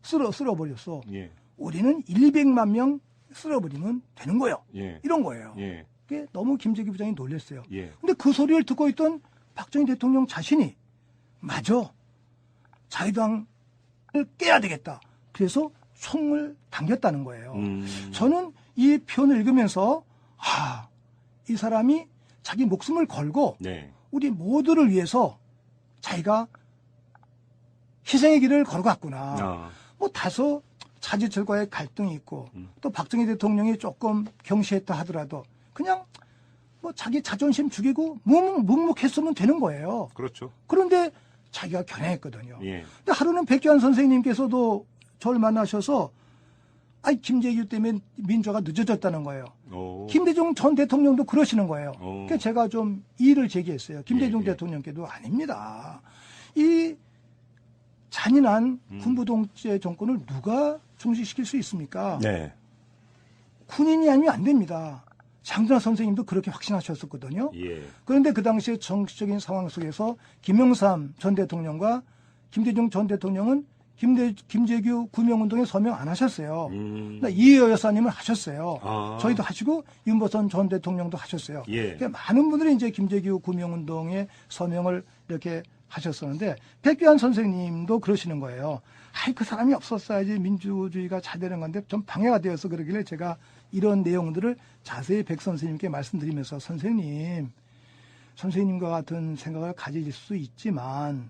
쓸어버렸어. 예. 우리는 200만 명 쓸어버리면 되는 거예요. 예. 이런 거예요. 예. 그게 너무 김재규 부장이 놀랐어요. 예. 근데 그 소리를 듣고 있던 박정희 대통령 자신이 맞아. 자유당을 깨야 되겠다. 그래서 총을 당겼다는 거예요. 저는 이 표현을 읽으면서 이 사람이 자기 목숨을 걸고 네. 우리 모두를 위해서 자기가 희생의 길을 걸어갔구나. 뭐 다소 차지철과의 갈등이 있고 또 박정희 대통령이 조금 경시했다 하더라도 그냥 뭐 자기 자존심 죽이고 묵묵했으면 되는 거예요. 그렇죠. 그런데 자기가 겨냥했거든요. 예. 근데 하루는 백규환 선생님께서도 저를 만나셔서 김재규 때문에 민주화가 늦어졌다는 거예요. 김대중 전 대통령도 그러시는 거예요. 그래서 제가 좀 이의를 제기했어요. 김대중 대통령께도 아닙니다. 이 잔인한 군부독재 정권을 누가 종식시킬 수 있습니까? 네. 군인이 아니면 안 됩니다. 장준하 선생님도 그렇게 확신하셨었거든요. 예. 그런데 그 당시에 정치적인 상황 속에서 김영삼 전 대통령과 김대중 전 대통령은 김재규 구명운동에 서명 안 하셨어요. 이혜여 여사님은 하셨어요. 저희도 하시고 윤보선 전 대통령도 하셨어요. 예. 그러니까 많은 분들이 이제 김재규 구명운동에 서명을 이렇게 하셨었는데 백규환 선생님도 그러시는 거예요. 그 사람이 없었어야지 민주주의가 잘 되는 건데 좀 방해가 되어서 그러길래 제가 이런 내용들을 자세히 백 선생님께 말씀드리면서 선생님과 같은 생각을 가질 수 있지만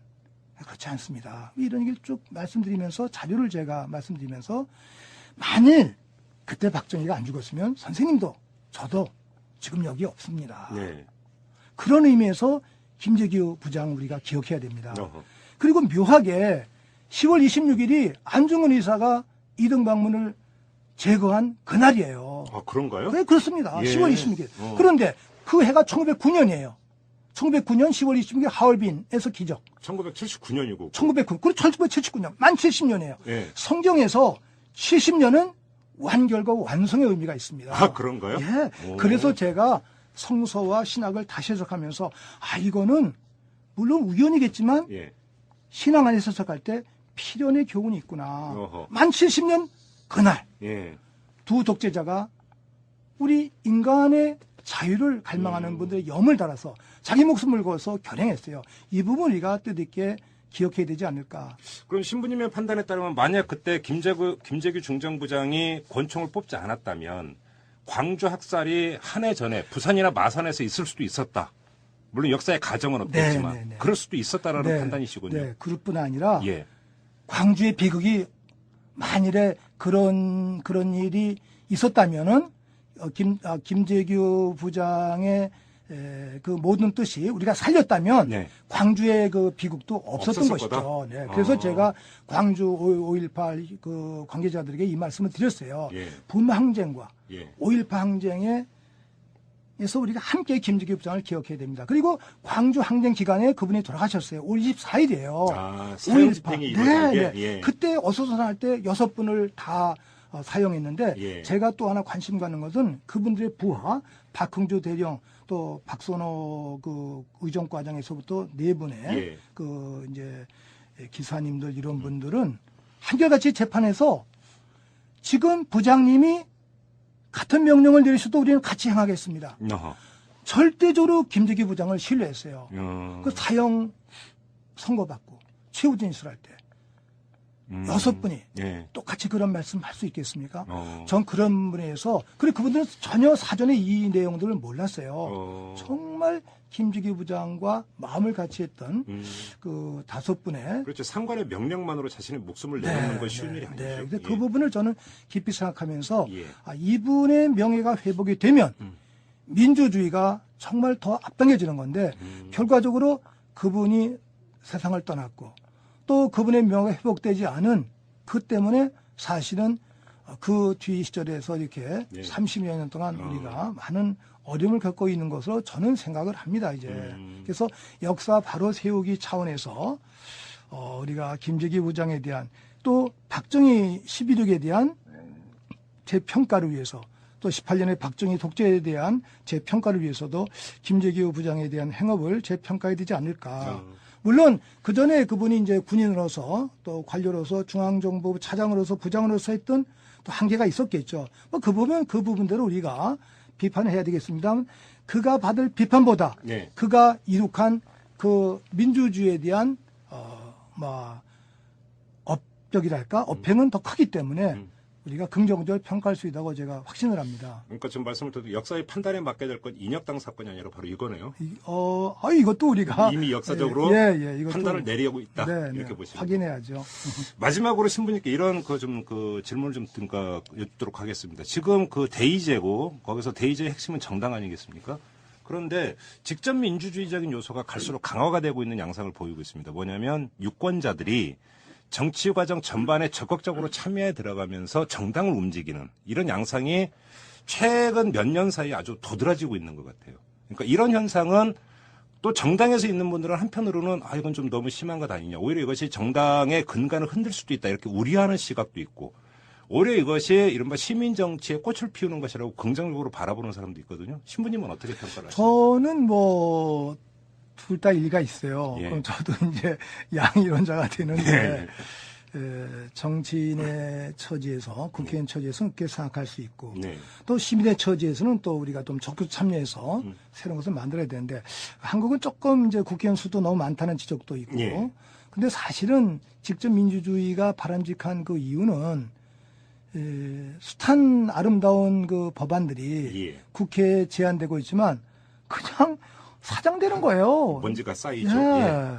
그렇지 않습니다. 이런 얘기를 쭉 말씀드리면서 자료를 제가 말씀드리면서 만일 그때 박정희가 안 죽었으면 선생님도 저도 지금 여기 없습니다. 네. 그런 의미에서 김재규 부장 우리가 기억해야 됩니다. 어허. 그리고 묘하게 10월 26일이 안중근 의사가 이등방문을 제거한 그날이에요. 그런가요? 네, 그렇습니다. 예. 10월 26일. 그런데 그 해가 1909년이에요. 1909년 10월 26일 하얼빈에서 기적. 1979년이고. 1909년. 그리고 1979년. 만 70년이에요. 예. 성경에서 70년은 완결과 완성의 의미가 있습니다. 그런가요? 예. 그래서 제가 성서와 신학을 다시 해석하면서 이거는 물론 우연이겠지만 예. 신앙 안에서 해석할 때 필연의 교훈이 있구나. 어허. 만 70년 그날 예. 두 독재자가 우리 인간의 자유를 갈망하는 분들의 염을 달아서 자기 목숨을 걸어서 결행했어요. 이 부분 우리가 뜻있게 기억해야 되지 않을까. 그럼 신부님의 판단에 따르면 만약 그때 김재규 중정부장이 권총을 뽑지 않았다면 광주 학살이 한 해 전에 부산이나 마산에서 있을 수도 있었다. 물론 역사의 가정은 없겠지만 네. 그럴 수도 있었다라는 판단이시군요. 네, 그뿐 아니라 예. 광주의 비극이 만일에 그런 일이 있었다면은 김재규 부장의 그 모든 뜻이 우리가 살렸다면 네. 광주의 그 비극도 없었던 없었을 것이죠. 네. 그래서 제가 광주 5.18 그 관계자들에게 이 말씀을 드렸어요. 예. 분마 항쟁과 예. 5.18 항쟁에서 우리가 함께 김재규 부장을 기억해야 됩니다. 그리고 광주 항쟁 기간에 그분이 돌아가셨어요. 5월 24일이에요. 사형 집행이 이루어진 게? 네. 그때 어수선할 때 6분을 다 사용했는데 예. 제가 또 하나 관심 가는 것은 그분들의 부하 박흥주 대령 또 박선호 그 의정과장에서부터 4분의 예. 그 이제 기사님들 이런 분들은 한결같이 재판에서 지금 부장님이 같은 명령을 내리셔도 우리는 같이 행하겠습니다. 어허. 절대적으로 김재규 부장을 신뢰했어요. 그 사형 선고받고 최우진 수할 때 6분이 예. 똑같이 그런 말씀 할 수 있겠습니까? 전 그런 분에서 그리고 그분들은 전혀 사전에 이 내용들을 몰랐어요. 정말 김재규 부장과 마음을 같이 했던 그 5분의 그렇죠. 상관의 명령만으로 자신의 목숨을 내놓는 건 쉬운 일이 아니죠. 근데 예. 그 부분을 저는 깊이 생각하면서 예. 이분의 명예가 회복이 되면 민주주의가 정말 더 앞당겨지는 건데 결과적으로 그분이 세상을 떠났고 또 그분의 명예가 회복되지 않은 그 때문에 사실은 그 뒤 시절에서 이렇게 예. 30여 년 동안 우리가 많은 어려움을 겪고 있는 것으로 저는 생각을 합니다, 이제. 그래서 역사 바로 세우기 차원에서 우리가 김재규 부장에 대한 또 박정희 11.6에 대한 재평가를 위해서 또 18년의 박정희 독재에 대한 재평가를 위해서도 김재규 부장에 대한 행업을 재평가해야 되지 않을까. 물론 그 전에 그분이 이제 군인으로서 또 관료로서 중앙정보부 차장으로서 부장으로서 했던 또 한계가 있었겠죠. 뭐 그 부분대로 우리가 비판을 해야 되겠습니다. 그가 받을 비판보다 네. 그가 이룩한 그 민주주의에 대한 업적이랄까 업행은 더 크기 때문에 우리가 긍정적으로 평가할 수 있다고 제가 확신을 합니다. 그러니까 지금 말씀을 듣도 역사의 판단에 맡게 될 건 인혁당 사건이 아니라 바로 이거네요. 이것도 우리가 이미 역사적으로 이것도 판단을 내리고 있다. 네, 이렇게 보시면 확인해야죠. 마지막으로 신부님께 이런 그 질문을 좀 여쭙도록 하겠습니다. 지금 그 대의제고 거기서 대의제의 핵심은 정당 아니겠습니까? 그런데 직접 민주주의적인 요소가 갈수록 강화가 되고 있는 양상을 보이고 있습니다. 뭐냐면 유권자들이 정치 과정 전반에 적극적으로 참여에 들어가면서 정당을 움직이는 이런 양상이 최근 몇 년 사이에 아주 도드라지고 있는 것 같아요. 그러니까 이런 현상은 또 정당에서 있는 분들은 한편으로는 이건 좀 너무 심한 것 아니냐. 오히려 이것이 정당의 근간을 흔들 수도 있다. 이렇게 우려하는 시각도 있고 오히려 이것이 이른바 시민정치의 꽃을 피우는 것이라고 긍정적으로 바라보는 사람도 있거든요. 신부님은 어떻게 평가를 하십니까? 저는 둘 다 일리가 있어요. 예. 그럼 저도 이제 양이론자가 되는데 정치인의 처지에서 국회의원 처지에서는 그렇게 생각할 수 있고 네. 또 시민의 처지에서는 또 우리가 좀 적극 참여해서 새로운 것을 만들어야 되는데 한국은 조금 이제 국회의원 수도 너무 많다는 지적도 있고 예. 근데 사실은 직접 민주주의가 바람직한 그 이유는 숱한 아름다운 그 법안들이 예. 국회에 제안되고 있지만 그냥 사장되는 거예요. 먼지가 쌓이죠. 예.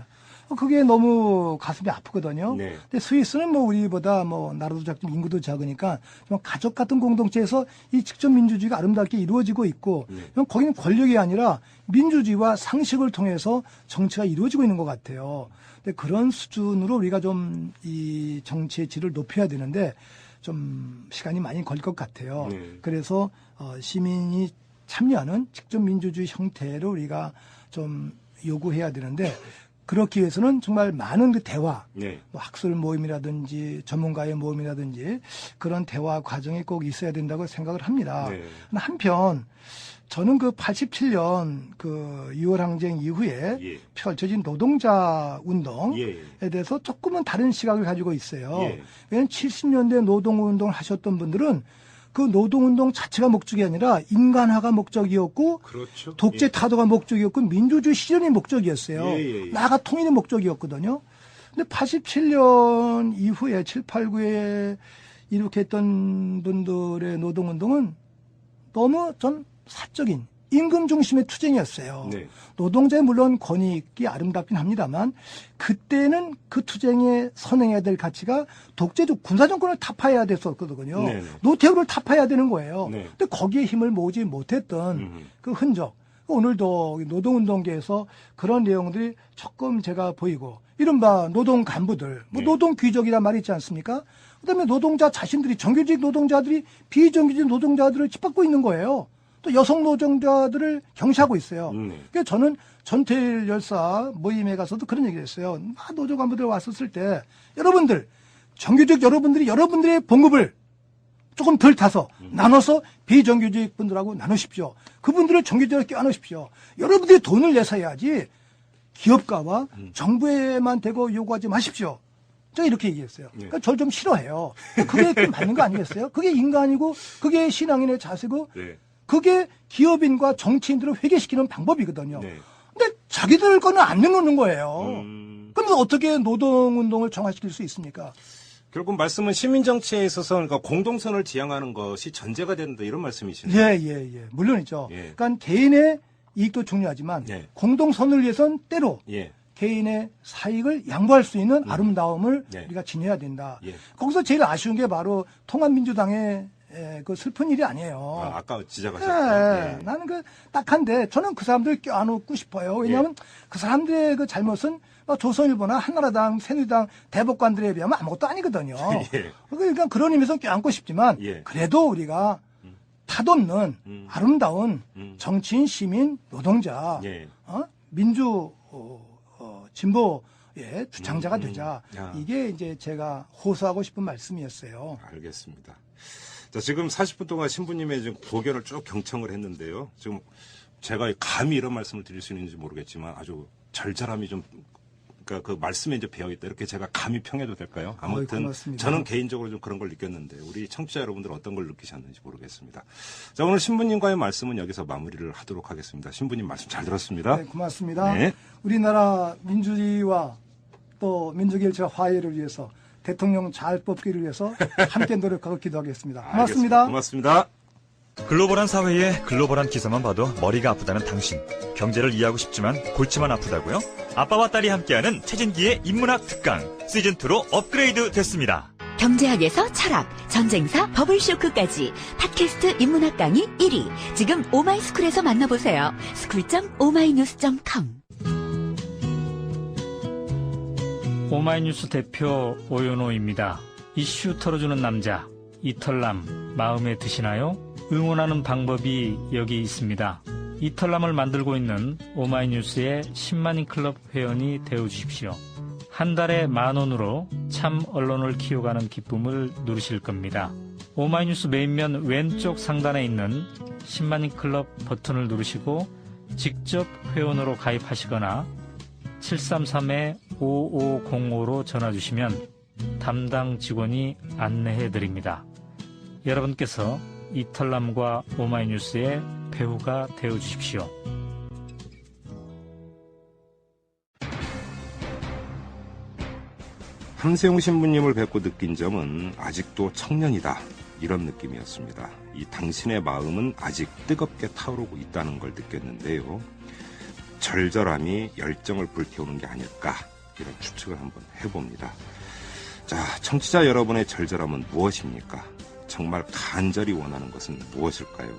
그게 너무 가슴이 아프거든요. 네. 근데 스위스는 우리보다 나라도 작고 인구도 작으니까 좀 가족 같은 공동체에서 이 직접 민주주의가 아름답게 이루어지고 있고 거기는 권력이 아니라 민주주의와 상식을 통해서 정치가 이루어지고 있는 것 같아요. 근데 그런 수준으로 우리가 좀 이 정치의 질을 높여야 되는데 좀 시간이 많이 걸릴 것 같아요. 네. 그래서 시민이 참여하는 직접 민주주의 형태를 우리가 좀 요구해야 되는데 그렇기 위해서는 정말 많은 그 대화, 네. 학술 모임이라든지 전문가의 모임이라든지 그런 대화 과정이 꼭 있어야 된다고 생각을 합니다. 네. 한편 저는 그 87년 그 6월 항쟁 이후에 예. 펼쳐진 노동자 운동에 예. 대해서 조금은 다른 시각을 가지고 있어요. 예. 왜냐하면 70년대 노동운동을 하셨던 분들은 그 노동운동 자체가 목적이 아니라 인간화가 목적이었고 그렇죠. 독재 타도가 목적이었고 민주주의 실현이 목적이었어요. 예. 나아가 통일의 목적이었거든요. 근데 87년 이후에 7, 8, 9에 일으켰던 분들의 노동운동은 너무 좀 사적인 임금 중심의 투쟁이었어요. 네. 노동자의 물론 권익이 아름답긴 합니다만 그때는 그 투쟁에 선행해야 될 가치가 독재적 군사정권을 타파해야 됐었거든요. 네네. 노태우를 타파해야 되는 거예요. 네. 근데 거기에 힘을 모으지 못했던 그 흔적. 오늘도 노동운동계에서 그런 내용들이 조금 제가 보이고 이른바 노동 간부들, 네. 노동 귀족이란 말이 있지 않습니까? 그다음에 노동자 자신들이 정규직 노동자들이 비정규직 노동자들을 짓밟고 있는 거예요. 또 여성 노동자들을 경시하고 있어요. 그래서 저는 전태일 열사 모임에 가서도 그런 얘기를 했어요. 노조 간부들 왔었을 때 여러분들 정규직 여러분들의 봉급을 조금 덜 타서 나눠서 비정규직 분들하고 나누십시오. 그분들을 정규직으로 껴안으십시오. 여러분들이 돈을 내서 해야지 기업가와 정부에만 대고 요구하지 마십시오. 제가 이렇게 얘기했어요. 그러니까 저를 좀 싫어해요. 그게 맞는 거 아니겠어요? 그게 인간이고 그게 신앙인의 자세고 네. 그게 기업인과 정치인들을 회개시키는 방법이거든요. 네. 근데 자기들 거는 안 내놓는 거예요. 그러면 어떻게 노동운동을 정화시킬 수 있습니까? 결국 말씀은 시민정치에 있어서 그러니까 공동선을 지향하는 것이 전제가 된다 이런 말씀이시네요. 예. 물론이죠. 예. 그러니까 개인의 이익도 중요하지만 예. 공동선을 위해서는 때로 예. 개인의 사익을 양보할 수 있는 아름다움을 네. 우리가 지녀야 된다. 예. 거기서 제일 아쉬운 게 바로 통합민주당의 그 슬픈 일이 아니에요. 아까 지적하셨죠. 나는 그 딱한데 저는 그 사람들 껴안고 싶어요. 왜냐하면 그 사람들의 그 잘못은 조선일보나 한나라당, 새누리당 대법관들에 비하면 아무것도 아니거든요. 예. 그러니까 그런 의미에서 껴안고 싶지만 예. 그래도 우리가 탓없는 아름다운 정치인, 시민, 노동자, 예. 민주 진보의 주창자가 되자. 야. 이게 이제 제가 호소하고 싶은 말씀이었어요. 알겠습니다. 자, 지금 40분 동안 신부님의 지금 고견을 쭉 경청을 했는데요. 지금 제가 감히 이런 말씀을 드릴 수 있는지 모르겠지만 아주 절절함이 좀, 그러니까 그 말씀에 이제 배어있다. 이렇게 제가 감히 평해도 될까요? 아무튼 고맙습니다. 저는 개인적으로 좀 그런 걸 느꼈는데 우리 청취자 여러분들은 어떤 걸 느끼셨는지 모르겠습니다. 자, 오늘 신부님과의 말씀은 여기서 마무리를 하도록 하겠습니다. 신부님 말씀 잘 들었습니다. 네, 고맙습니다. 네. 우리나라 민주주의와 또 민족일치와 화해를 위해서 대통령 잘 뽑기를 위해서 함께 노력하고 기도하겠습니다. 알겠습니다. 고맙습니다. 고맙습니다. 글로벌한 사회에 글로벌한 기사만 봐도 머리가 아프다는 당신. 경제를 이해하고 싶지만 골치만 아프다고요? 아빠와 딸이 함께하는 최진기의 인문학 특강 시즌2로 업그레이드 됐습니다. 경제학에서 철학, 전쟁사, 버블쇼크까지 팟캐스트 인문학 강의 1위. 지금 오마이스쿨에서 만나보세요. school.oma이뉴스.com. 오마이뉴스 대표 오연호입니다. 이슈 털어주는 남자 이털남 마음에 드시나요? 응원하는 방법이 여기 있습니다. 이털남을 만들고 있는 오마이뉴스의 10만인 클럽 회원이 되어주십시오. 한 달에 10,000원으로 참 언론을 키워가는 기쁨을 누리실 겁니다. 오마이뉴스 메인면 왼쪽 상단에 있는 10만인 클럽 버튼을 누르시고 직접 회원으로 가입하시거나 733-5505로 전화주시면 담당 직원이 안내해드립니다. 여러분께서 이털남과 오마이뉴스의 배우가 되어주십시오. 함세웅 신부님을 뵙고 느낀 점은 아직도 청년이다, 이런 느낌이었습니다. 이 당신의 마음은 아직 뜨겁게 타오르고 있다는 걸 느꼈는데요. 절절함이 열정을 불태우는 게 아닐까, 이런 추측을 한번 해봅니다. 자, 청취자 여러분의 절절함은 무엇입니까? 정말 간절히 원하는 것은 무엇일까요?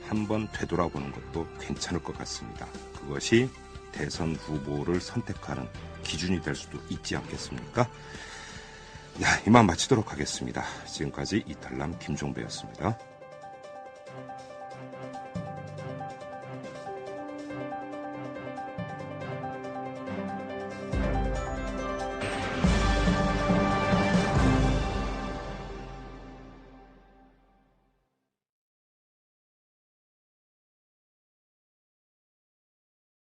한번 되돌아보는 것도 괜찮을 것 같습니다. 그것이 대선 후보를 선택하는 기준이 될 수도 있지 않겠습니까? 이만 마치도록 하겠습니다. 지금까지 이탈남 김종배였습니다.